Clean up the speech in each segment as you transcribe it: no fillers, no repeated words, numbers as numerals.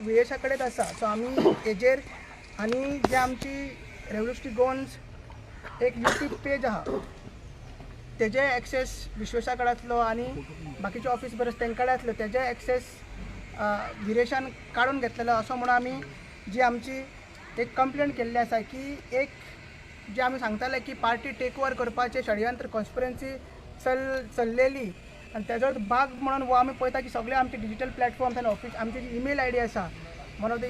VSA कडेच आसा. So आमी हेजेर आनी जे आमची रेव्होल्युशनरी गोवन्स एक यूट्यूब पेज आहा तेजे एक्सेस विश्वेशा कडेन आसलो आनी बाकीचे ऑफिस बरें तेंच्या कडेन आसलो तेजे एक्सेस विरेशान काडून घेतलेलो असो म्हणून आमी जी आमची एक कंप्लेंट केल्ली आसा की एक जे आमी सांगताले की पार्टी टेक ओवर करपाचे षडयंत्र कॉन्स्पिरन्सी चल्लेली आनी तेजोच भाग म्हणून वो आमी पळयता की सगळे आमचे डिजिटल प्लॅटफॉर्म्स आनी ऑफिस आमची जी ईमेल आय डी आसा one of the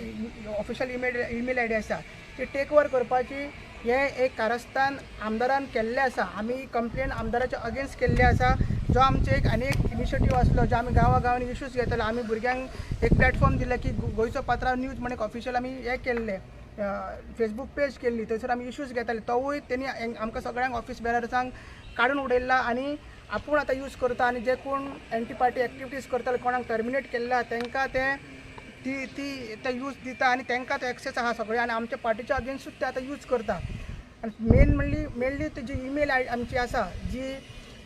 official email I D आसा ती टेक ओवर करपाची हे एक कारस्थान आमदारान केल्लें आसा. आमी कंप्लेंट आमदाराच्या अगेन्स्ट केल्ली आसा. जो आमचे एक आनी एक इनिशिएटीव आसलो जो आमी गांवांनी इश्यूज घेतलो. आमी भुरग्यांक एक प्लॅटफॉर्म दिले की गोंयचो पात्रांव न्यूज म्हणून एक ऑफिशियल आमी हे केल्ले फेसबूक पेज केल्ली थंयसर आमी इश्यूज घेताले. तोवूय तेणी आमकां सगळ्यांक ऑफिस बेरर्सांक काडून उडयला आनी आपूण आतां यूज करता आनी जे कोण एंटी पार्टी एक्टिविटीज करताले कोणाक टर्मिनेट केल्ला तेंकां ते यूज दिता आनी तेंकां तो एक्सेस आहा सगळे आनी आमच्या पार्टीच्या अगेन्स्टूच ते आतां यूज करता. आनी मेनली जी ईमेल आमची आसा जी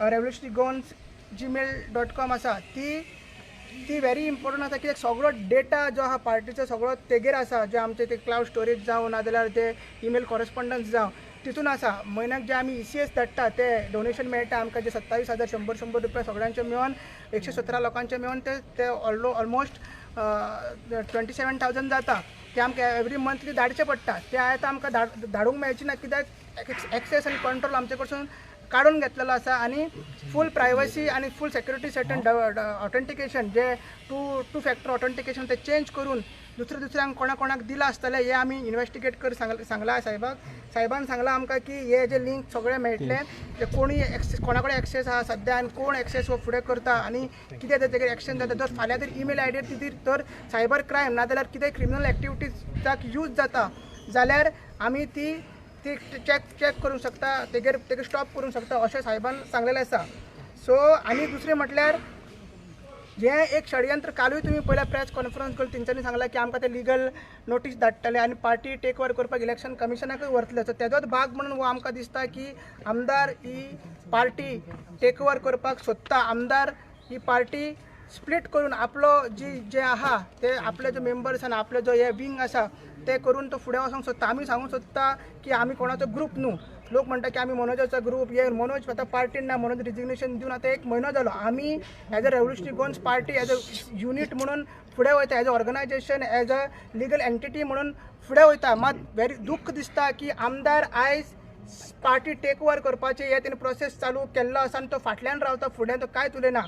रेव्होल्युशनरी गोवन्स gmail.com आसा ती व्हेरी इम्पॉर्टंट आसा कित्याक सगळो डेटा जो आहा पार्टीचो सगळो तेगेर आसा जे आमचे ते क्लाउड स्टोरेज जावं नाजाल्यार ते ईमेल कॉरेस्पॉन्डन्स जावं तितून आसा. म्हयन्याक जे आमी ECS धाडटा ते डोनेशन मेळटा आमकां जे 27,100 रुपया सगळ्यांचे मेळोन 117 लोकांचे मेळोन ते ऑलमोस्ट 27,000 जाता. ते आमकां एवरी मंथली धाडचे पडटा. ते आतां आमकां धाडूंक मेळचे ना कित्याक एक्सेस आनी कंट्रोल आमचे कडसून काडून घेतलेलो आसा आनी फूल प्रायवसी आनी फूल सेक्युरिटी सेटन ऑथेंटिकेशन जे टू फॅक्टर ऑथेंटिकेशन ते चेंज करून दुसऱ्यांक कोणाक दिला आसतले हे आमी इन्वेस्टिगेट कर सांगला साहेबान सांगला आमकां की हे जे लिंक सगळे मेळटले ते कोणी कोणा कडेन एक्सेस आहा सद्या आनी कोण एक्सेस हो फुडें करता आनी कितें तेजेर एक्शन जाता. जर फाल्यां जर ईमेल आय डी दिली तर सायबर क्रायम नाजाल्यार कितें क्रिमिनल एक्टिविटीजाक यूज जाता जाल्यार आमी ती चॅक करूंक शकता तेगेर स्टॉप करूंक शकता अशें साहेबान सांगलेलें आसा. सो आनी दुसरें म्हटल्यार जें एक षडयंत्र कालूय तुमी पयल्या प्रेस कॉन्फरन्स केली तेंच्यांनी सांगलां की आमकां ते लिगल नोटीस धाडटले आनी पार्टी टेक ओवर करपाक इलेक्शन कमिशनाकूय व्हरतले. सो तेजोच भाग म्हणून वो आमकां दिसता की आमदार ही पार्टी टेक ओवर करपाक सोदता. आमदार ही पार्टी स्प्लीट करून आपलो जे आहा ते आपले जे मेंबर्स आनी आपले जो हे विंग आसा ते करून तो फुडें वचोंक सोदता. आमी सांगूंक सोदता की आमी कोणाचो ग्रूप न्हू. लोक म्हणटा की आमी मनोजाचो ग्रूप हे मनोज आतां पार्टीन ना मनोज रिजिग्नेशन दिवन आतां 1 म्हयनो जालो. आमी as a revolutionary Goans party as a unit म्हणून फुडें वयता as a organisation as a legal entity म्हणून फुडें वयता. मात व्हेरी दुख्ख दिसता की आमदार आयज पार्टी टेक ओवर करपाचे हे तेणी प्रोसेस चालू केल्लो आसा आनी तो फाटल्यान रावता फुडें तो कांयच उलयना.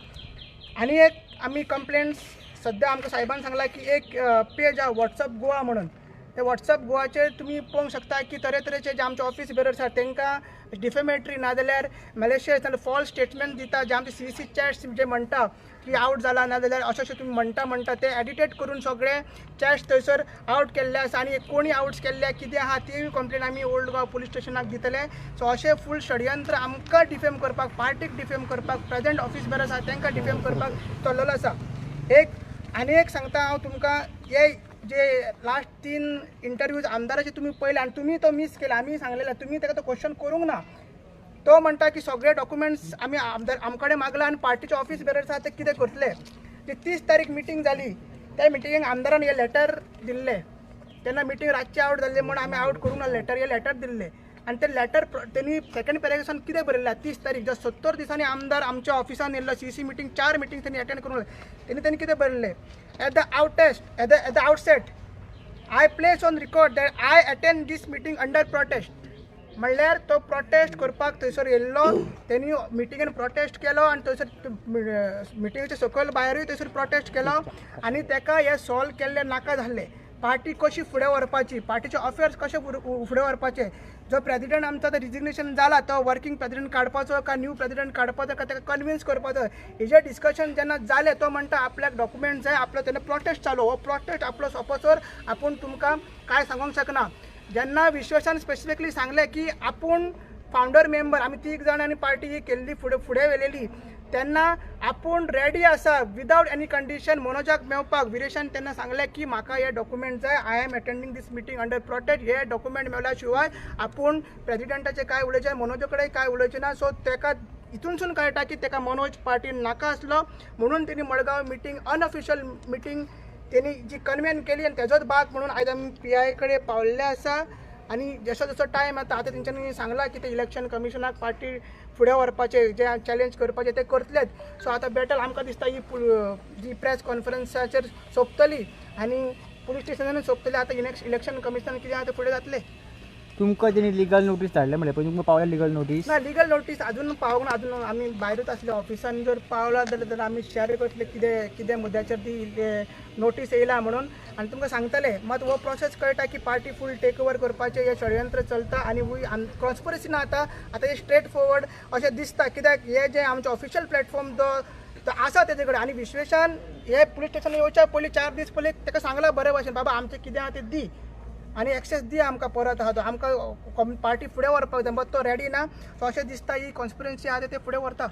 आनी एक आमी कंप्लेंट्स सद्या आमकां साहेबान सांगला की एक पेज आहा WhatsApp गोवा म्हणून ते WhatsApp गोवाचेर तुमी पळोवंक शकता की तरेतरेचे जे आमचे ऑफिस बेरर्स आसा तांकां डिफेमेटरी नाजाल्यार मॅलेशियस नाजाल्यार फॉल्स स्टेटमेंट दिता जे आमचे CC चॅट्स जे म्हणटा की आउट जाला नाजाल्यार अशें तुमी म्हणटा ते एडिटेट करून सगळे चॅट्स थंयसर आउट केल्ले आसा आनी कोणी आउट्स केल्ले कितें आहा ती कंप्लेन आमी ओल्ड गोवा पुलीस स्टेशनाक दितले. सो अशें फूल षडयंत्र आमकां डिफेम करपाक पार्टीक डिफेम करपाक प्रेझेंट ऑफिस बेरर्स आसा तांकां डिफेम करपाक चल्लेलो आसा. आनी एक सांगता हांव तुमकां हे जे लास्ट 3 इंटरव्यूज आमदाराचे तुमी पळयले आनी तुमी तो मिस केला. आमी सांगलेले तुमी ताका तो क्वेश्चन करूंक ना. तो म्हणटा की सगळे डॉक्युमेंट्स आमी आमकडे मागला आनी पार्टीचे ऑफिस बेरर्स आसा ते कितें करतले. ती 30 तारीख मिटींग जाली त्या मिटिंगेक आमदारान हे लेटर दिल्ले तेन्ना मिटींग रातची आउट जाल्ले म्हणून आमी आउट करूंक ना हे लेटर दिल्ले आनी ते लेटर तेणी सेकंड पॅरेग्राफान कितें बरयला 30 तारीख जो 70 दिसांनी आमदार आमच्या ऑफिसान येयल्लो CC मिटींग 4 मिटींग तेणी अटेंड करूंक तेणी कितें बरयलें at the outset I place on record that I attend this meeting under protest. म्हणल्यार तो प्रोटेस्ट करपाक थंयसर येयल्लो तेणी मिटिंगेन प्रोटेस्ट केलो आनी थंयसर मिटिंगेच्या सकयल भायरूय थंयसर प्रोटेस्ट केलो आनी ताका हे सॉल्व केल्ले नाका जाल्ले. पार्टी कशी फुडें व्हरपाची पार्टीचे अफेर्स कशे फुडें व्हरपाचे. जो प्रेजिडेंट आमचा तो रिजिग्नेशन जाला तो वर्किंग प्रेजिडेंट काडपाचो काय न्यू प्रेजिडेंट काडपाचो काय ताका कन्विन्स करपाचो हेजे डिस्कशन जेन्ना जालें तो म्हणटा आपल्याक डॉक्युमेंट जाय आपलो तेन्ना प्रोटेस्ट चालू हो प्रोटेस्ट आपलो सोंपोसर आपूण तुमकां काय सांगूंक शकना. जेन्ना विश्वेशान स्पेसिफिकली सांगलें की आपूण फावंडर मेंबर आमी 3 जाणांनी पार्टी ही केल्ली फुडें व्हेलेली तेन्ना आपूण रेडी आसा विदाउट एनी कंडिशन मनोजाक मेळपाक. विरेशान तेन्ना सांगलें की म्हाका हे डॉक्युमेंट जाय I am attending this meeting under protest हे डॉक्युमेंट मेळ्ळ्या शिवाय आपूण प्रेजिडेंटाचे काय उलयचे मनोजा कडेन काय उलयचे ना. सो ताका हितूनसून कळटा की ताका मनोज पार्टीन नाका आसलो म्हणून तेणी मडगांव मिटींग अनऑफिशियल मिटींग त्यांनी जी कन्व्हेन केली आणि त्याचोच भाग म्हणून आयज आमी PI कडे पावल्ले आसा आणि जसो जसो टायम आता तेंच्यांनी सांगला की ते इलेक्शन कमिशनाक पार्टी फुडें व्हरपाचे जे चॅलेंज करपाचे ते करतलेच. सो आता बॅटल आमकां दिसता ही जी प्रेस कॉन्फरन्साचेर सोंपतली आनी पुलीस स्टेशनान सोंपतली. आता इलेक्शन कमिशन कितें आहा ते फुडें जातलें. तुमकां तेणी लिगल नोटीस धाडले म्हणले पण तुमकां पावल्या लिगल नोटीस? ना लिगल नोटीस अजून पावूंक ना. अजून आमी भायरूच आसले ऑफिसान. जर पावला जाल्यार आमी शेअर करतले कितें कितें मुद्द्याचेर ती नोटीस येयला म्हणून. आनी तुमकां सांगतले मात हो प्रोसेस कळटा की पार्टी फूल टेक ओवर करपाचें हे षडयंत्र चलता आनी कॉन्स्पिरसी ना. आतां हे स्ट्रेट फॉरवर्ड अशें दिसता कित्याक हे जे आमचे ऑफिशियल प्लॅटफॉर्म जो आसा तेजे कडेन आनी विश्वेशान हे पुलीस स्टेशन येवच्या पयलीं 4 दीस पयलीं ताका सांगला बरे भशेन बाबा आमचें कितें आहा तें दी आनी एक्सेस दी आमकां परत आहा तो आमकां पार्टी फुडें व्हरपाक जाय बट तो रेडी ना. सो अशें दिसता ही कॉन्स्पिरन्सी आहा ते फुडें व्हरता.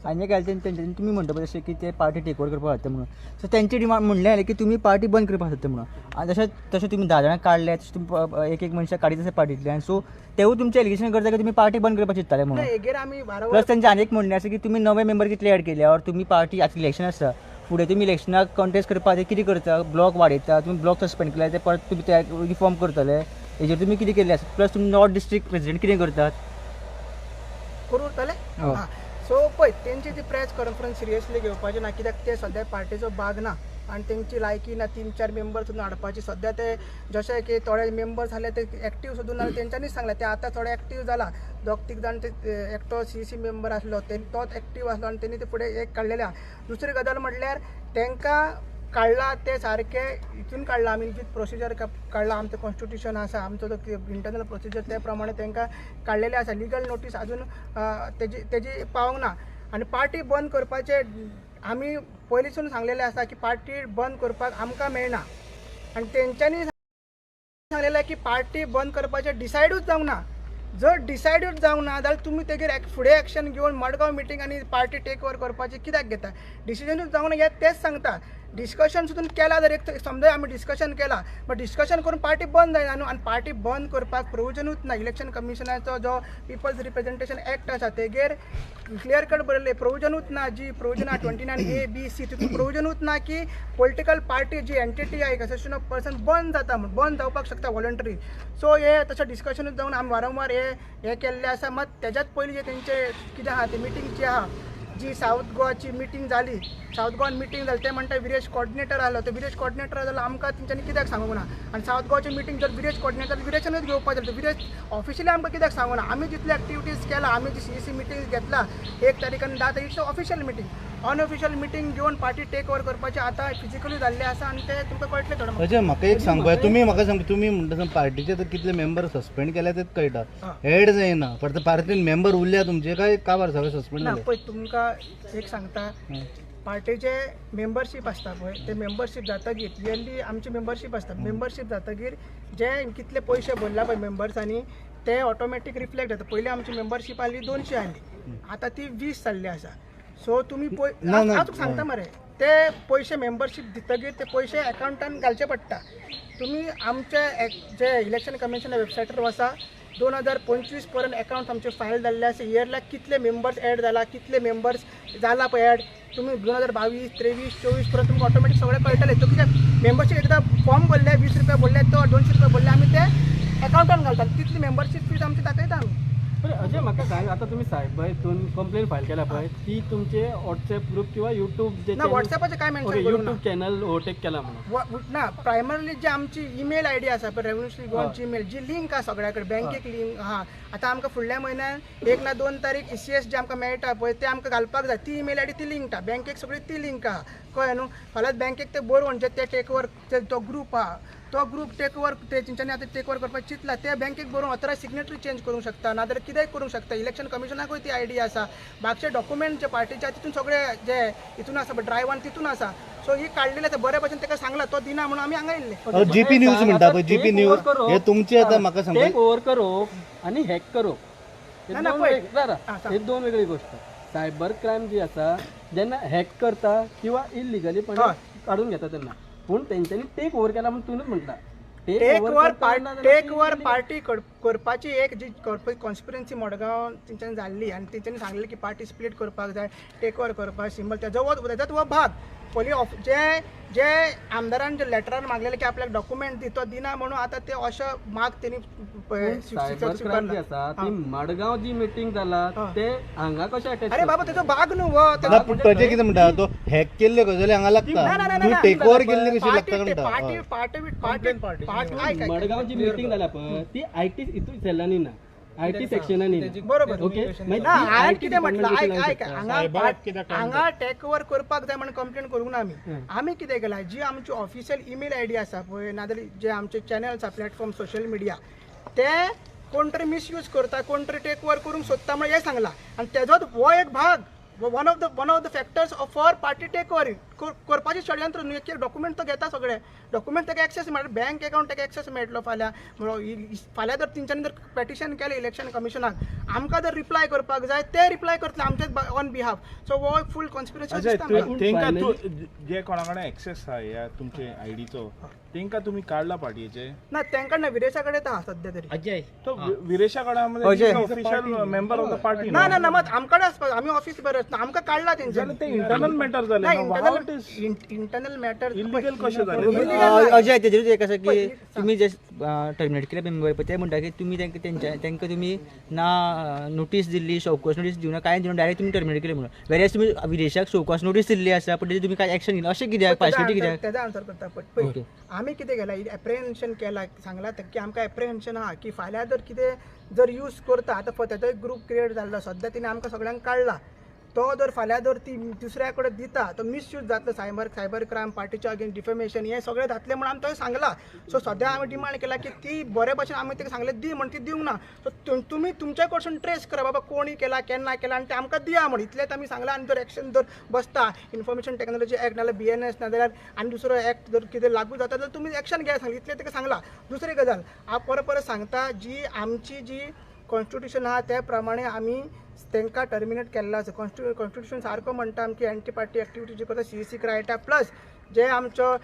आनी तुमी म्हणटा पळय जशें की ते पार्टी टेक ओवर करपाक जाता म्हणून. सो तेंची डिमांड म्हणलें की तुमी पार्टी बंद करपाक जाता म्हणून. आनी तशें तुमी 10 जाणां काडले तशें तुमी एक मनशाक काडीत आसा पार्टींतल्यान. सो तेवूय तुमचें एलिगेशन करता की तुमी पार्टी बंद करपाक चिंतताले म्हणून. हेगेर आमी प्लस तेंचे आनी एक म्हणणें आसा की तुमी नवे मेंबर कितले ऍड केले और तुमी पार्टी आतां इलेक्शन आसा फुडें तुमी इलेक्शनाक कॉन्टेस्ट करपाक ते कितें करता ब्लॉक वाडयता तुमी ब्लॉक सस्पेंड केला ते परत तुमी ते रिफॉर्म करतले हेजेर तुमी कितें केल्लें आसा. प्लस तुमी नॉर्थ डिस्ट्रिक्ट प्रेसिडेंट कितें करतात करूतले. सो पळय तेंची ती प्रेस कॉन्फरन्स सिरियसली घेवपाची ना कित्याक ते सद्या पार्टीचो भाग ना आनी तेंची लायकी ना 3-4 मेंबर सुद्दां हाडपाची. सद्या ते जशे की थोडे मेंबर जाले ते एक्टीव सुद्दां ना. तेंच्यांनीच सांगला ते आतां थोडे एक्टीव जाला. 2-3 जाण ते एकटो CC मेंबर आसलो तोच एक्टीव आसलो आनी तेणी ते फुडें एक काडलेले आहा. दुसरी गजाल म्हटल्यार तांकां काडला ते सारके हितून काडला आमी जी प्रोसिजर काडला आमचो कॉन्स्टिट्यूशन आसा आमचो जो इंटरनल प्रोसिजर त्या प्रमाणे तांकां काडलेले आसा. लिगल नोटीस अजून तेजी पावूंक ना. आनी पार्टी बंद करपाचे आमी पयलींसून सांगलेलें आसा की पार्टी बंद करपाक आमकां मेळना आनी तेंच्यांनी सांगलेलें की पार्टी बंद करपाचें डिसायडूच जावंक ना. जर डिसायडूच जावंक ना जाल्यार तुमी तेजेर फुडें एक्शन घेवन मडगांव मिटींग आनी पार्टी टेक ओवर करपाची कित्याक घेता. डिसिजनूच जावंक ना हे तेच सांगता. डिस्कशन सुद्दां केला जर एक समजा आमी डिस्कशन केला बट डिस्कशन करून पार्टी बंद जायना न्हू. आनी पार्टी बंद करपाक प्रोविजनूच ना. इलेक्शन कमिशनाचो जो पिपल्स रिप्रेझेंटेशन एक्ट आसा तेजेर क्लियर कट बरयल्लें प्रोविजनूच ना. जी प्रोविजन आहा 29A-B-C तितून प्रोविजनूच ना की पॉलिटिकल पार्टी जी एंटिटी आहा असोसिएशन ऑफ पर्सन बंद जाता म्हणून बंद जावपाक शकता वॉलंटरी. सो हे तशें डिस्कशनूच जावन आमी वारंवार हे केल्लें आसा. मात तेज्याच पयलीं जे तेंचे कितें आहा ती मिटींग जी आहा जी साऊथ गोवाची मिटींग जाली साऊथ गोवान मिटींग जाली ते म्हणटा विरेश कॉर्डिनेटर आसलो. तो विरेश कॉर्डिनेटर जाल्यार आमकां तेंच्यांनी कित्याक सांगूंक ना. आनी साऊथ गोवाची मिटींग जर विरेश कॉर्डिनेटर विरेशानूच घेवपाक जाय विरेश ऑफिशियली आमकां कित्याक सांगूंक ना. आमी जितले एक्टिविटीज केला आमी जी CC मिटींग घेतला 1 तारीखान 10 तारीख ऑफिशियल मिटींग अनऑफिशियल मिटींग घेवन पार्टी टेक ओवर करपाचे आतां फिजिकली जाल्ले आसा आनी ते तुमकां कळटलें थोडें. अजय म्हाका एक सांगपा तुमी म्हाका सांग तुमी म्हणटा पार्टीचे तर कितले मेंबर सस्पेंड केल्या तेच कळटा एड जायना पण पार्टीन मेंबर उरल्या तुमचे काय काबार सगळे सस्पेंड ना जाले. पळय तुमकां एक सांगता पार्टीचे मेंबरशीप आसता पळय ते मेंबरशीप जातकीर इयरली आमची मेंबरशीप आसता. मेंबरशीप जातकीर जे कितले पयशे भरला पळय मेंबर्सांनी ते ऑटोमॅटीक रिफ्लेक्ट जाता. पयलीं आमची मेंबरशीप आसली 200 आसली आतां ती 20 जाल्ली आसा. सो तुमी हांव तुका सांगता मरे ते पयशे मेंबरशीप दितकीर ते पयशे अकावंटान घालचे पडटा. तुमी आमचे जे इलेक्शन कमिशना वेबसायटीर वचा 2025 पर्यंत अकाउंट आमचे फायल जाल्ले आसा. इयरला कितले मेंबर्स ॲड जाला कितले मेंबर्स जाला पळय ॲड तुमी 2022, 23, 24 पर्यंत तुमकां ऑटोमॅटीक सगळें कळटलें. तो कित्याक मेंबरशीप एकदा फॉर्म भरले 20 रुपया भरले तो 200 रुपया भरले आमी ते अकाउंटान घालतात. तितली मेंबरशीप फीज आमची दाखयता आमी. पण अजय म्हाका सांग आता तुम्ही सायबरातून कंप्लेंट फायल केला पळय ती तुमचे व्हॉट्सॲप ग्रुप किंवा युट्यूब जे ना व्हॉट्सॲपाचेर काय मेन्शन करूं युट्यूब चॅनल ओव्हरटेक केला म्हणून ना प्रायमरली जी आमची ईमेल आयडी आसा पळय रेव्होल्युशनरी गोवाची ईमेल जी लिंक आसा सगळ्या कडेन बँकेक लिंक आहा. आतां आमकां फुडल्या म्हयन्यान 1 ना 2 तारीख ECS जे आमकां मेळटा पळय ते आमकां घालपाक जाय. ती ईमेल आयडी ती लिंक आहा बँकेक सगळी ती लिंक आहा कळ्ळें न्हू. फाल्यां बँकेक ते बरोवन जे ते टेक ओवर तो ग्रूप आहा तो ग्रूप टेक ओवर ते तेंच्यांनी आतां टेक ओवर करपाक चिंतला ते बँकेक बरोवन ऑथरायज सिग्नेटरी चेंज करूंक शकता नाजाल्यार कितेंय करूंक शकता. इलेक्शन कमिशनाकूय ती आयडी आसा. बाकीचे डॉक्युमेंट जे पार्टीचे तितून सगळे जे हितून आसा पळय ड्रायव्हान तितून आसा. सो ही काडलेली आसा बरे भशेन ताका सांगला तो दिना म्हणून आमी हांगा येयल्ले. GP न्यूज म्हणटा पळय GP न्यूज हे तुमचे आतां म्हाका सांग टेक ओव्हर करप आणि हॅक करप हे दोन वेगळी गोष्ट. सायबर क्रायम जी आसा जेन्ना हॅक करता किंवा इलिगली पण काढून घेता तेन्ना पूण तेंच्यांनी टेक ओव्हर केला म्हणून तुम्हीच म्हणटा टेक ओवर पार्टी करपाची एक जी कॉन्स्पिरन्सी मडगांव तेंच्यांनी जाल्ली आनी तेंच्यांनी सांगलें की पार्टी स्प्लीट करपाक जाय, टेक ओवर करपाक सिंबल तेजोच हो भाग पयलीं जे आमदारान जे लेटरान मागलेलें की आपल्याक डॉक्युमेंट दी तो दिना म्हणून आतां ते अशो माग तेणी सायबर क्रायम जी आसा ती मडगांव जी मिटींग जाला ते हांगा कशें अटॅच अरे बाबा तेजो भाग न्हू हो ना पूण ताजें कितें म्हणटा तो हॅक केल्ले गजाली हांगा लागता तूं टेक ओवर केल्ली कशी लागता म्हणटा मडगांव जी मिटींग जाल्या पळय ती आयटी हितून सेलांनी ना आयटी सेक्शनांनी ना. बरोबर ओके ना हांवें कितें म्हटलं हांगा टेक ओवर करपाक जाय म्हणून कंप्लेन करूंक ना आमी कितें केलां जी आमची ऑफिशियल ईमेल आयडी आसा पळय नाजाल्यार जे आमचे चॅनल्स आसा प्लॅटफॉर्म सोशल मिडिया ते कोण तरी मिसयूज करता कोण तरी टेक ओवर करूंक सोदता म्हणून हें सांगलां आनी तेजोच हो एक भाग one of the factors for party take over करपाचें षडयंत्र न्हू एक डॉक्युमेंट तो घेता सगळे डॉक्युमेंट ताका एक्सेस मेळटा बँक अकाउंट ताका एक्सेस मेळटलो फाल्यां जर तेंच्यांनी जर पेटिशन केलें इलेक्शन कमिशनाक आमकां जर रिप्लाय करपाक जाय ते रिप्लाय करतले आमचे ऑन बिहाफ सो हो फूल कॉन्स्पिरसी तेंका जे कोणा कडेन एक्सेस आहा ह्या तुमचे आयडीचो तेंका तुम्ही काढला पार्टीचे ना तांकां ना विरेशा कडेन आहा सध्या तरी तो विरेशा कडेन official member of the party ना ना ना मग आमकडे आम्ही ऑफिस बरें आसता आमकां काडला तेंच्यांनी ते इंटरनल मॅटर जाले इंटरनल मॅटर इलिगल कशें जालें अजय तेजेरूच एक आसा की तुम्ही जे टर्मिनेट केले मेंबर पळय ते म्हणटा की तुम्ही तांकां तुम्ही ना नोटीस दिल्ली शोकॉस नोटीस दिवना कांय दिवना डायरेक्ट तुम्ही टर्मिनेट केले म्हणून वेरेज तुम्ही विदेशाक शोकॉस नोटीस दिल्ली आसा पण तेजी तुम्ही काय एक्शन घेतलं अशें कित्याक पार्शियलिटी कित्याक तेजा आन्सर करता पळय आमी कितें केलां एप्रिहेन्शन केलां सांगलां की आमकां एप्रिहेन्शन आहा की फाल्यां जर कितें जर यूज करता आतां तेजो एक ग्रूप क्रिएट जाल्लो सद्या तिणें आमकां सगळ्यांक काडला तो जर फाल्यां जर ती दुसऱ्या कडेन दिता तो मिसयूज जातलो सायबर क्रायम पार्टीच्या अगेन्स्ट डिफेमेशन हें सगळें जातलें म्हणून आमी थंय सांगलां सो सद्या आमी डिमांड केला की ती बरे भशेन आमी ताका सांगलें दी म्हण ती दिवंक ना सो तुमी तुमच्या कडसून ट्रेस करा बाबा कोणी केला केन्ना केला आनी ते आमकां दिया म्हण इतलेंच आमी सांगलां आनी जर एक्शन जर बसता इन्फॉर्मेशन टेक्नॉलॉजी एक्ट नाजाल्यार BNS नाजाल्यार आनी दुसरो एक्ट जर कितें लागू जाता जाल्यार तुमी एक्शन घ्या सांगलें इतलें ताका सांगलां दुसरी गजाल हांव परत सांगता जी आमची जी कॉन्स्टिट्यूशन आहा त्या प्रमाणे आमी तांकां टर्मिनेट केल्लो आसा कॉन्स्टिट्यूशन सारको म्हणटा की एंटी पार्टी एक्टिविटी जी करता CEC रायटा प्लस जे आमचो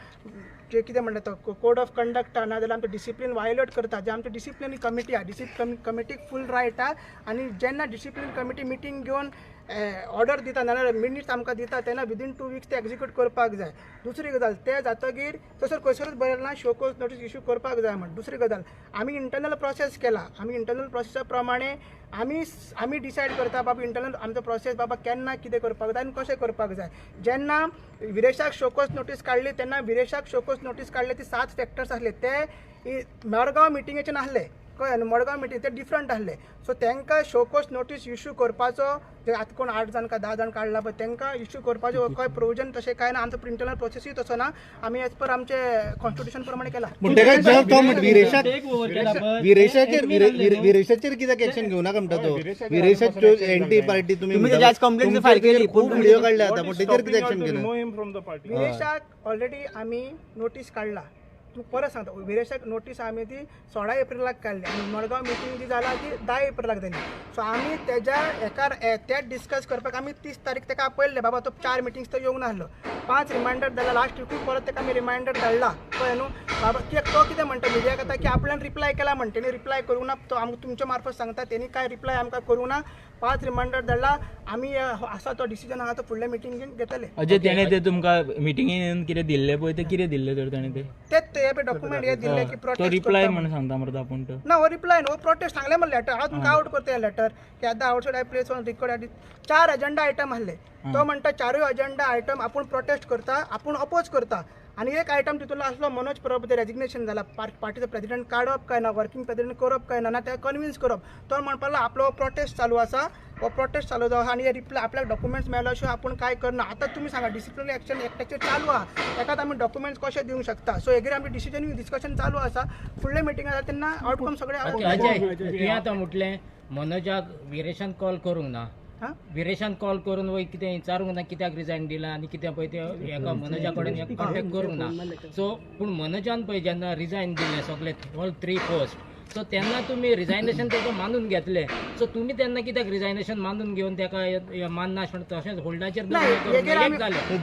जे कितें म्हणटा तो कोड ऑफ कंडक्ट ना जाल्यार आमचो डिसिप्लीन वायोलेट करता जे आमची डिसिप्लिनरी कमिटी आहा डिसिप्लिन कमिटीक फूल रायट आहा आनी जेन्ना डिसिप्लिन कमिटी मिटींग घेवन ऑर्डर दिता नाजाल्यार मिनिट्स आमकां दिता तेन्ना विदीन 2 वीक्स ते एक्झिक्यूट करपाक जाय दुसरी गजाल ते जातकीर तसर खंयसरूच बरयलें ना शोकोज नोटीस इश्यू करपाक जाय म्हण दुसरी गजाल आमी इंटरनल प्रोसेस केला आमी इंटरनल प्रोसेसा प्रमाणे आमी डिसायड करता बाबा इंटरनल आमचो प्रोसेस बाबा केन्ना कितें करपाक जाय आनी कशें करपाक जाय जेन्ना विरेशाक शोकोज नोटीस काडली तेन्ना विरेशाक शोकोज नोटीस काडले ती 7 फॅक्टर्स आसले ते मडगांव मिटिंगेचे नासले कळ्ळें न्हू मडगांव मिटींग ते डिफरंट आसले सो तांकां शोकोज नोटीस इश्यू करपाचो ते आतां कोण 8 जाण काय 10 जाण काडला पळय तांकां इश्यू करपाचो खंय प्रोविजन तशें कांय ना आमचो इंटरनल प्रोसेसूय तसो ना आमी एज पर आमचे कॉन्स्टिट्यूशन प्रमाणे केला विरेशाचेर कित्याक एक्शन घेवं नाका म्हणटा तो विरेशाच्यो एंटी पार्टी तुम्ही त्याची आज कंप्लेंट फायल केली खूब व्हिडिओ काडले आतां पण तेजेर कित्याक एक्शन घेना remove him from the party विरेशाक ऑलरेडी आमी नोटीस काडला तूं परत सांगता विरेशाक नोटीस आमी ती 16 एप्रिलाक काडली आनी मडगांव मिटींग जी जाला ती 10 एप्रिलाक जाली सो आमी तेज्या एका तेच डिस्कस करपाक आमी 30 तारीख ताका आपयल्ले बाबा तो 4 मिटिंग्स तो येवंक नासलो 5 रिमांयडर धाडला लास्ट वीक परत ताका आमी रिमांयडर धाडला कळ्ळें न्हू बाबा कित्याक तो कितें म्हणटा मिडियाक आतां की आपल्यान रिप्लाय केला म्हण तेणी रिप्लाय करूंक ना तो आमकां तुमच्या मार्फत सांगता तेणी काय रिप्लाय आमकां करूंक ना 5 रिमांयडर धाडला आमी आसा तो डिसिजन आहा तो फुडल्या मिटिंगेन घेतले अजय तेणे ते तुमकां मिटिंगेन कितें दिल्ले पळय ते कितें दिल्ले तर ताणें ते डॉक्युमेंट हे दिल्ले की तो प्रोटेस्ट रिप्लाय म्हणून सांगता मरे आपूण तो ना हो रिप्लाय न्हू प्रोटेस्ट सांगले मग लेटर हांव तुमकां आउट करता हें लेटर की आतां outside I place on record 4 agenda item आसले तो म्हणटा 4 एजेंडा आयटम आपूण प्रोटेस्ट करता आपूण अपोज करता आनी एक आयटम तितूंतलो आसलो मनोज परब रेजिग्नेशन जाला पार्टीचो प्रेसिडेंट काडप काय ना वर्किंग प्रेसिडेंट करप काय ना ते कन्विन्स करप तो म्हणपाक लागलो आपलो प्रोटेस्ट चालू आसा हो प्रोटेस्ट चालू जावं आनी रिप्लाय आपल्याक डॉक्युमेंट्स मेळ्ळो अशें आपूण काय करना आतां तुमी सांगा डिसिप्लिनरी एक्शन एकट्याचेर चालू आहा एकात आमी डॉक्युमेंट्स कशे दिवंक शकता सो एग्री आमचें डिस्कशन चालू आसा फुडले मिटींग जाता तेन्ना आउटकम सगळे अजय तुवें आतां म्हटलें मनोजाक विरेशान कॉल करूंक ना विरेशान कॉल करून वय कितें विचारूंक ना कित्याक रिजायन दिला आनी कित्याक पळय ते एका मनोजा कडेन कॉन्टेक्ट करूंक ना सो पूण मनोजान पळय जेन्ना रिजायन दिलें सगळे ऑल 3 पोस्ट सो तेन्ना तुमी रिजायनेशन तेका मानून घेतले सो तुमी तेन्ना कित्याक रिजायनेशन मानून घेवन तेका मानना तशेंच होल्डाचेर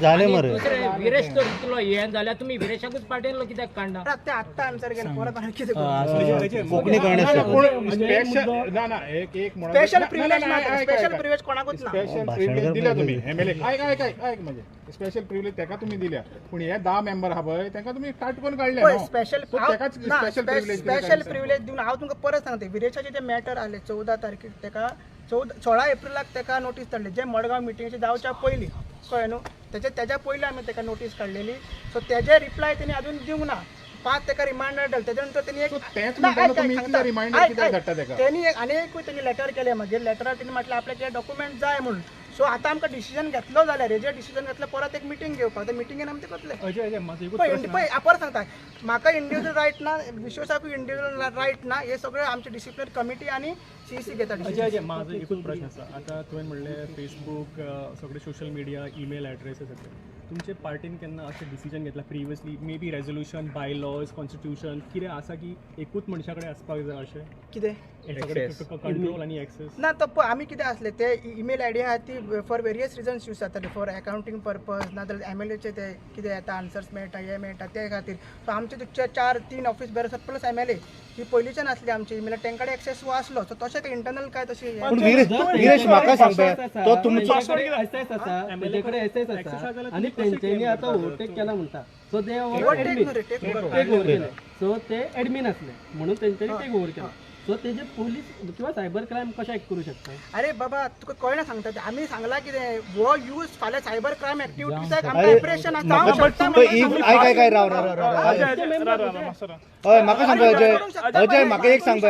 झाले मरे. विरेश तर इतलो हे जाल्यार तुमी विरेशाकूच पाटयलो कित्याक काडना ते आत्ता आन्सर केलं परत आणि किती करू? कोंकणी कळण्यासाठी स्पेशल प्रिव्हिलेज कोणाकूच ना. प्रिव्हिलेज दिल्या तुम्ही एमएलए ऐक म्हणजे स्पेशल प्रिव्हिलेज तेका तुम्ही दिल्या पण हे 10 मेंबर आहा पळय तेका तुम्ही काटकोन काढले होय, न्हू. स्पेशल So तेकाच स्पेशल प्रिव्हिलेज स्पेशल प्रिव्हिलेज दिवन हांव तुमकां परत सांगते विरेशाचे जे मॅटर आले 14 तारखेक तेका 16 एप्रिलाक तेका नोटीस धाडली जे मडगांव मिटिंगेचे जावच्या पयलीं कळ्ळें न्हू तेच्या पयलीं आमी तेका नोटीस काडलेली सो तेजे रिप्लाय तेणी अजून दिवंक ना 5 तेका रिमांडर धाडले तेच्या नंतर तेणी तेच म्हणटालो तुम्ही इतले रिमांडर कित्याक धाडटा तेका? तेणी आनी एकूय तेणी लेटर केलें मागीर लेटरार तेणी म्हटलें आपल्याक हे डॉक्युमेंट जाय म्हणून सो आतां आमकां डिसिजन घेतलो जाल्यार हेजेर डिसिजन घेतलं परत एक मिटींग घेवपाक त्या मिटिंगेन आमी ते करतले. पळय परत सांगता म्हाका इंडिविज्युअल रायट ना विश्वासाकूय इंडिविज्युअल रायट ना हे सगळें आमची डिसिप्लिन कमिटी आणि सीईसी घेता अजय माझं एकूच प्रश्न आसा आता तुवें म्हणलें फेसबूक सगळे सोशल मिडिया ईमेल एड्रेसीस तुमचे पार्टीन केन्ना अशें डिसिजन घेतला previously may be resolution bye lodge constitution कितें आसा की एकूच मनशा कडेन आसपाक जाय अशें कितें कंट्रोल आनी एक्सेस ना तो पळय आमी कितें आसले ते ईमेल आयडी आहा ती फॉर वेरियस रिजन्स यूज जाताले फॉर अकाउंटींग पर्पज ना जाल्यार एमएलएचे ते कितें येता आन्सर्स मेळटा हे मेळटा ते खातीर सो आमचे 3 ऑफिस बेरस प्लस एमएलए ही पयलींच्यान आसली आमची ईमेल तेंकडे एक्सेस आसलो सो तशें ते इंटरनल काय तशी पण विरेश म्हाका सांगता तो तुमचो एसएस आसा तेजे कडेन एसएस आसा आणि तेंच्यांनी आता ओव्हरटेक केला म्हणटा सो ते टेक ओव्हर केले सो ते एडमिन असले म्हणून तेंच्यांनी टेक ओव्हर केला सो तेजे पोलीस किंवा सायबर क्रायम कशा करू शकता. अरे बाबा तुका कळना सांगता ते आमी सांगला कितें वो यूज फाल्यां सायबर क्रायम एक्टिविटीजाक आमकां ऑपरेशन आसा हांव शकता म्हणून काय राव हय म्हाका सांग अजय म्हाका एक सांग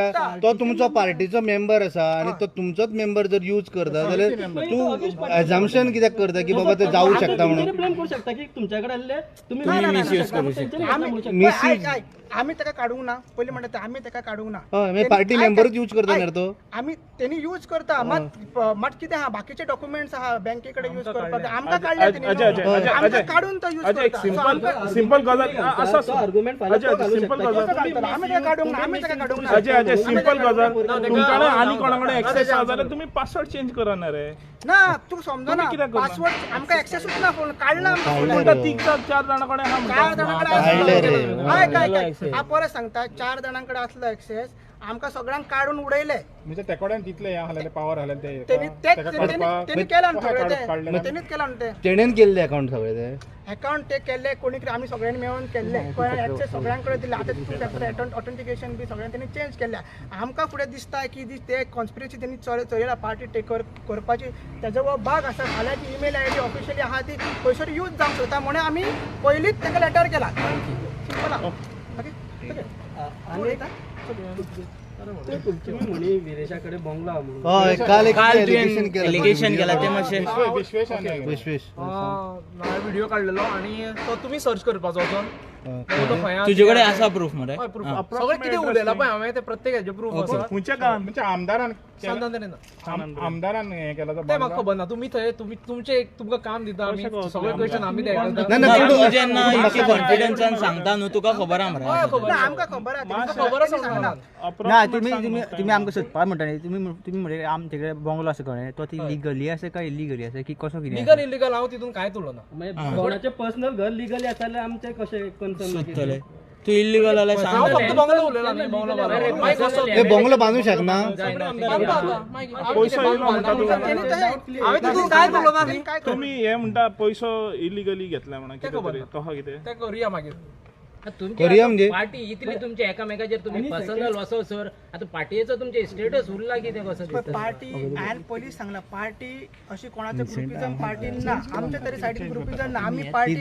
तो तुमचो पार्टीचो मेंबर आसा आणि तो तुमचोच मेंबर जर यूज करता जाल्यार तूं एझम्पशन कित्याक करता की बाबा ते जाऊ शकता म्हणून ब्लेम करू शकता की तुमच्याकडे आले तुम्ही मिसयूज करू शकता. आमी तेका काडूंक ना पयलीं म्हणटा आमी तेका काडूंक ना हय पार्टी मेंबरूच यूज करता न्ही तो आमी तेणी यूज करता मात कितें आहा बाकीचे डॉक्युमेंट्स आहा बँके कडेन यूज करपाक आमकां काडले तेणी आमकां काडून तो यूज करता. सिंपल गजाल असं आर्ग्युमेंट आमी तेका काडूंक ना अजय सिंपल गजाल तुमच्याकडे आणि कोणाकडे एक्सेस आहा जाल्यार तुम्ही पासवर्ड चेंज करा ना रे. ना तुका समजना पासवर्ड आमकां एक्सेसूच ना फोन काडला आमकां 4 जाणांकडे आहा 4 जाणांकडे परत सांगता 4 जाणांकडे असलो एक्सेस आमकां सगळ्यांक काढून उडयले म्हणजे तेकोड्यान तितले हे आसलेले पावर आसलेले ते तेणी केला तेणीच केला ते तेणेन केल्ले अकाउंट सगळे ते अकाउंट ते केले कोणी आमी सगळ्यांनी मेळून केल्ले एक्सेस सगळ्यांकडे दिले आता टू फॅक्टर ऑथेंटिकेशन बी सगळ्यांनी तेणी चेंज केल्या आमकां फुडें दिसता की ते कॉन्स्पिरसी तेणी चलयला पार्टी टेक करपाची तेजो हो भाग आसा फाल्यांची ईमेल आयडी ऑफिशियली आहा ती खंयसर यूज जावंक सोदता म्हणून आमी पयलींच तेका लेटर केला सिंपल तुम्ही म्हणी विरेशाकडे बंगला म्हणून हय काल एक एलिगेशन केला ते मातशें विश्वेश व्हिडिओ काढलेलो आणि तो तुम्ही सर्च करपाचो वचून तुजे कडेन आसा प्रूफ मरे सगळें कितें उलयला पळय हांवें ते प्रत्येक हेजे प्रूफ आसा खंयच्या गांवांत म्हणजे आमदारान हे केला ते म्हाका खबर ना तुम्ही थंय तुमचे तुमकां काम दिता आमी सगळे क्वेश्चन आमी तूं जेन्ना इतके कॉन्फिडन्सान सांगता न्हू तुका खबर आहा मरे आमकां खबर आहा खबर आसा ना तुम्ही आमकां सोदपाक म्हणटा न्ही तुम्ही म्हणजे आमचे कडेन बंगलो आसा कळ्ळें तो ती लिगली आसा काय इलिगली आसा की कसो कितें लिगल इलिगल हांव तितून कांयच उलोवना म्हणजे कोणाचे पर्सनल घर लिगली आसा जाल्यार आमचे कशें सोदतले तू इल्लीगल जाल्यार हांव सांग फक्त बंगलो उलयला न्ही बंगलो बांदलो हे बंगलो बांदूं शकना पैसो येयलो म्हणटा तूं हांवें तितून कांयच उलोवना न्ही तुम्ही हे म्हणटा पैसो इलिगली घेतला म्हणून कितें तरी तो कितें तें करुया मागीर करूया म्हणजे पार्टी इतली तुमच्या एकामेकाचेर तुम्ही पर्सनल वसो सर आता पार्टीचो तुमचे स्टेटस उरला की ते कसं दिसता पार्टी हांवें पयलींच सांगला पार्टी अशी कोणाचं ग्रुपिझम पार्टी ना आमच्या तरी सायडीन ग्रुपिझम ना आमी पार्टी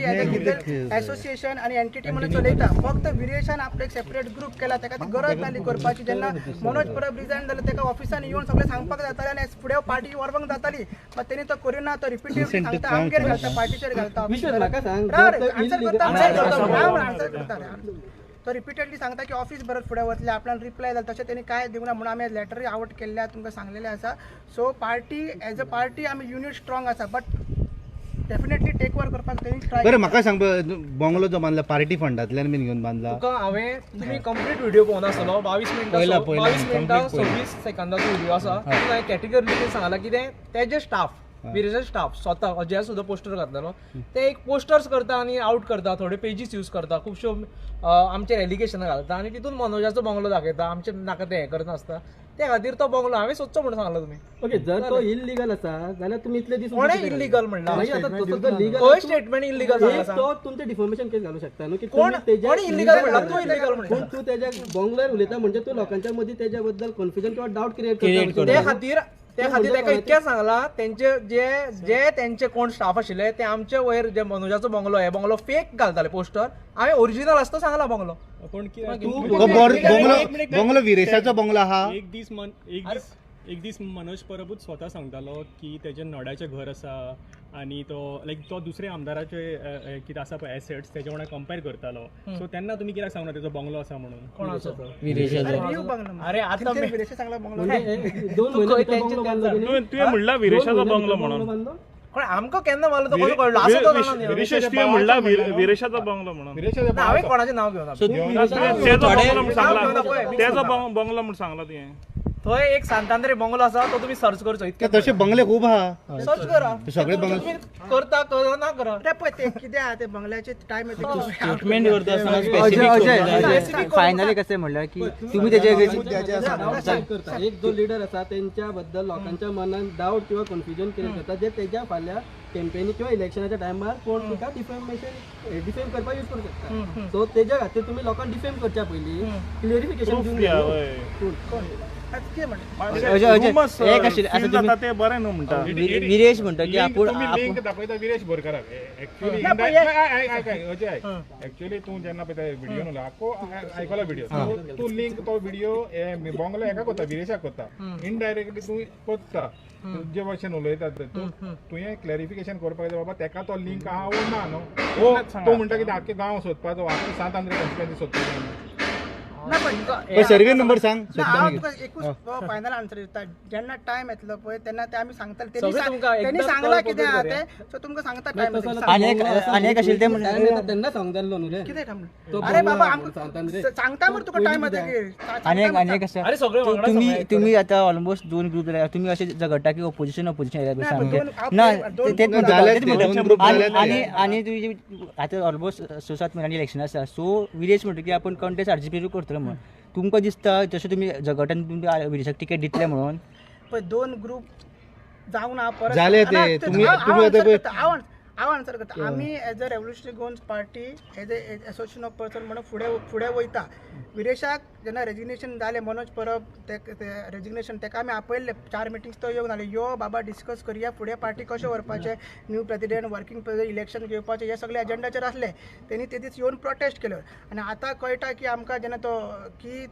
एसोसिएशन आणि एंटिटी म्हणून चलयता फक्त विरेशान आपलो एक सेपरेट ग्रुप केला तेका ती गरज नासली करपाची जेन्ना मनोज परब रिजायन जालो तेका ऑफिसान येवन सगळें सांगपाक जातालें आनी फुडें पार्टी व्हरपाक जाताली बट तेणी तो करिना तो रिपिटेडली सांगता आमगेर घालता पार्टीचेर घालता आन्सर करता तो रिपिटेडली सांगता की ऑफिस बरं फुडें वतले आपल्यान रिप्लाय जाता तशें तेणी काय दिवंक ना म्हणून आमी लेटरी आवट केल्ल्या तुमकां सांगलेलें आसा so party as a party आमी युनीट स्ट्रॉंग आसा बट डेफिनेटली टेक ओव्हर करपाक त्यांनी ट्राय बरं म्हाका सांग बंगलो जो बांधला पार्टी फंडांतल्यान बीन घेवन बांधला तुका हांवें तुम्ही कंप्लीट व्हिडिओ पळोवन आसलो 22 मिनटां 26 सेकंदाचो व्हिडिओ आसा तातूंत हांवें कॅटेगरी सांगला कितें तेजे स्टाफ विरेचा स्टाफ स्वतः अजय सुद्धा पोस्टर घातलेलो ते एक पोस्टर्स करता आणि आउट करता थोडे पेजीस यूज करता खुबश्यो आमचे एलिगेशनां घालता आणि तितून मनोजाचो बंगलो दाखयता आमचे नाका ते हें करनासता त्या खातीर तो बंगलो हांवें सोदचो म्हणून सांगलो तुमी ओके जर तो इल्लीगल आसा जाल्यार तुमी इतले दीस कोणे इल्लीगल म्हणला लीगल स्टेटमेंट इल्लीगल तो तुमचे डिफॉर्मेशन केस घालू शकता न्हू की कोण इल्लीगल म्हणला तू इल्लीगल म्हणला पण तू त्याच्या बंगल्यार उलयता म्हणजे तू लोकांच्या मदीं त्याच्या बद्दल कन्फ्युजन किंवा डाऊट क्रिएट करता त्या खातीर ताका इतकें सांगला तेंचे जे तेंचे कोण स्टाफ आशिल्ले ते आमचे वयर जे मनोजाचो बंगलो हे बंगलो फेक घालताले पोस्टर हांवें ओरिजिनल आसता सांगला बंगलो पण बंगलो विरेशाचो बंगलो आहा एक दीस मनोज परबूच स्वता सांगतालो की तेजें नड्याचें घर आसा आणि तो लायक तो दुसरे आमदाराचे कितें आसा पळय एसेट्स तेजे वांगडा कंपेर करतालो सो तेन्ना तुमी कित्याक सांगना तेजो बंगलो आसा म्हणून अरे आतां विरेशा चांगला बंगलो 2 महिने तुवें म्हणला विरेशाचो बंगलो म्हणून पण आमकां केन्ना मारलो तो कसो कळलो असो तो जाणा न्ही विरेश तुवें म्हणला विरेशाचो बंगलो म्हणून हांवें कोणाचें नांव घेवना तेजो बंगलो म्हणून सांगला तेजो बंगलो म्हणून सांगला तुवें थंय एक सांतांद्रे बंगलो आसा तो तुम्ही सर्च करचो इतके तसे बंगले खूप आहा सर्च करा सगळे बंगले तुम्ही करता ना करा अरे पण ते किती आहे ते बंगल्याचे टाइम येतो स्टेटमेंट करता आसतना अजय स्पेसिफिक फायनली कशें म्हणल्यार की तुम्ही त्याचे करता एक जो लिडर आसा त्यांच्या बद्दल लोकांच्या मनात डाऊट किंवा कन्फ्युजन क्रिएट करता जे तेज्या फाल्या कॅम्पेनी किंवा इलेक्शनाच्या टायमार कोण तुका डिफेम करपाक यूज करू शकता सो तेज्या खातीर तुम्ही लोकांक डिफेम करच्या पयलीं क्लिअरिफिकेशन दिवंक ते बरें न्हू म्हणटा विरेश म्हणटा की तुम्ही लिंक दाखयता विरेश बोरकाराक एक्चुअली अजय एक्चुअली तूं जेन्ना पळय व्हिडिओ न्हू आख्खो आयकला व्हिडिओ तूं लिंक तो व्हिडिओ बंगलो हेका करता विरेशाक करता इनडायरेक्टली तूं करता जे भाशेन उलयतात तुवें क्लॅरिफिकेशन करपाक जाय बाबा तेका तो लिंक आहा वो ना न्हू तो म्हणटा कितें आख्खे गांव सोदपाचो आख्खे सांतांद्रे कॉन्स्टिट्युएन्सी सोदपाचो सर्वे नंबर सांग हांव तुका एकूच फायनल आन्सर दिता जेन्ना टायम येतलो पळय तेन्ना ते आमी सांगताले त्यांनी सांगला कितें आहा ते सो तुमकां सांगता टायम आनी एक आशिल्लें ते म्हणल्यार तेन्ना सांगतालो न्हू रे कितें थांबलो अरे बाबा आमकां सांगता मरे तुका टायम येता आनी एक आसा तुम्ही आता ऑलमोस्ट 2 ग्रुप जाल्यार तुम्ही अशें झगडटा की ओपोजिशन येयला सांगते ना आणि तुमी आतां ऑलमोस्ट 6-7 महिन्यांनी इलेक्शन आसा सो विलेज म्हणटा की आपण कंटेस्ट आरजीपी करतलो म्हणून तुमकां दिसता जशें तुमी झगडटान तुमी विलेजाक टिकेट दितले म्हणून पळय 2 ग्रुप जावं ना परत जाले ते तुम्ही हांव आन्सर करता आमी as a revolutionary Goans party as a association of person म्हणून फुडें वयता विरेशाक जेन्ना रेजिग्नेशन जालें मनोज परब ते रेजिग्नेशन तेका आमी आपयल्ले 4 मिटिंग्स तो येवंक नासले यो बाबा डिस्कस करया फुडें पार्टी कशें व्हरपाचें new president working president election घेवपाचें हे सगळे एजेंडाचेर आसले तेणी ते दीस येवन प्रोटेस्ट केलो आनी आतां कळटा की आमकां जेन्ना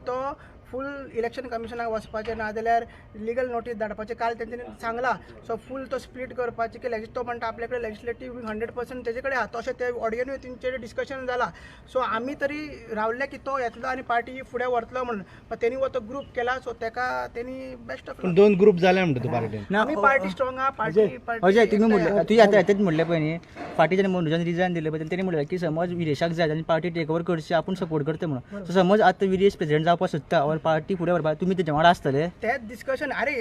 तो फूल इलेक्शन कमिशनाक वचपाचें ना जाल्यार लिगल नोटीस धाडपाचें काल तेंच्यांनी सांगला सो फूल तो स्प्लीट करपाचें की तो म्हणटा आपल्या कडेन लेजिस्लेटीव 100% तेजे कडेन आहा तशें ते ऑडियोनूय तेंचेर डिस्कशन जाला सो आमी तरी रावल्ले की तो येतलो आनी पार्टी फुडें व्हरतलो म्हणून पण तेणी वो तो ग्रुप केला सो तेका तेणी बेस्ट ऑफ 2 ग्रुप जाले म्हणटा तूं पार्टीन आमी पार्टी स्ट्रॉंग आहा पार्टी अजय तुम्ही म्हणले तुझे आता येतेच म्हणले पळय न्ही फाटी जेन्ना मनोजान रिजायन दिले पळय तेणी म्हणलें की समज विरेशाक जाय आनी पार्टी टेक ओवर करची आपूण सपोर्ट करता म्हणून सो समज आतां विरेश प्रेसिडेंट जावपाक सोदता ऑर पार्टी फुडें व्हरपाक तुम्ही तेच्या वांगडा आसतले तेच डिस्कशन अरे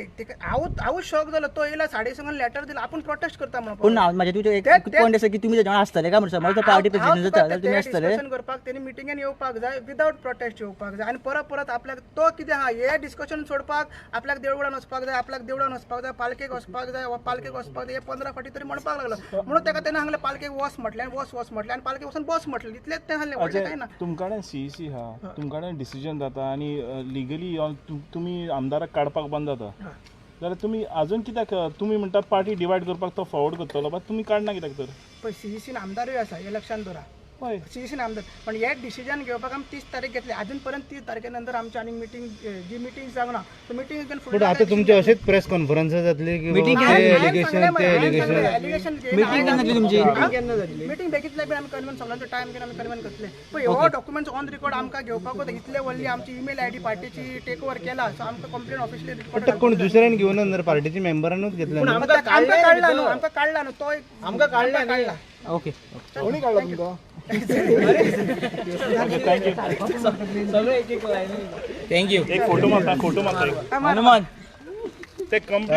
हांवूच शॉक जालो तो येयला 5:30 लेटर दिला आपूण प्रोटेस्ट करता म्हणून पूण म्हाजे तुजे एक पॉयंट आसा की तुम्ही तेच्या वांगडा आसतले का म्हणून समज तो पार्टी प्रेसिडेंट जाता जाल्यार तुम्ही आसतले डिस्कशन करपाक तेणी मिटिंगेन येवपाक जाय विदाउट प्रोटेस्ट येवपाक जाय आनी परत आपल्याक तो कितें आहा हे डिस्कशन सोडपाक आपल्याक देवळान वचपाक जाय पालकेक वचपाक जाय हे 15 फाटी तरी म्हणपाक लागलो म्हणून तेका तेणें सांगलें पालकेक वच म्हटलें आनी पालकेक वचून बस म्हटलें इतलेंच तें सांगलें व्हडलें काय ना तुमकां सीईसी आहा तुमकां डिसिजन जाता आनी लिगली तुम्ही आमदाराक काडपाक बंद जाता जाल्यार तुम्ही अजून कित्याक तुम्ही म्हणटात पार्टी डिवायड करपाक तो फॉवर्ड करतलो बट तुम्ही काडना कित्याक तर पळय सीईसीन आमदारूय आसा हे लक्षांत दवरा सीईसी आमदार पण हे डिसिजन घेवपाक आमी 30 तारीख घेतली अजून पर्यंत 30 तारखे आमची आनी मिटींग जी मिटींग जावंक ना सो मिटींग पण आता तुमची अशीच प्रेस कॉन्फरन्स जातली की एलिगेशन तुमची मिटींग बेगीतले बी आमी कन्वन सगळ्यांचो टायम घेवन आमी कन्वन करतले पण हो डॉक्युमेंट्स ऑन रिकॉर्ड आमकां घेवपाक इतले व्हडली आमची ईमेल आयडी पार्टीची टेक ओव्हर केला सो आमकां कंप्लेंट ऑफिशियली रिकॉर्ड कोण दुसऱ्यान घेऊन जर पार्टीची मेंबरांनूच घेतले ना. आमकां काढला न्हू तो आमकां काढला ओके कोणी काढला तुमकां सगळे एक एक लाईन थँक्यू एक फोटो मारता हनुमान ते कंप्लेंट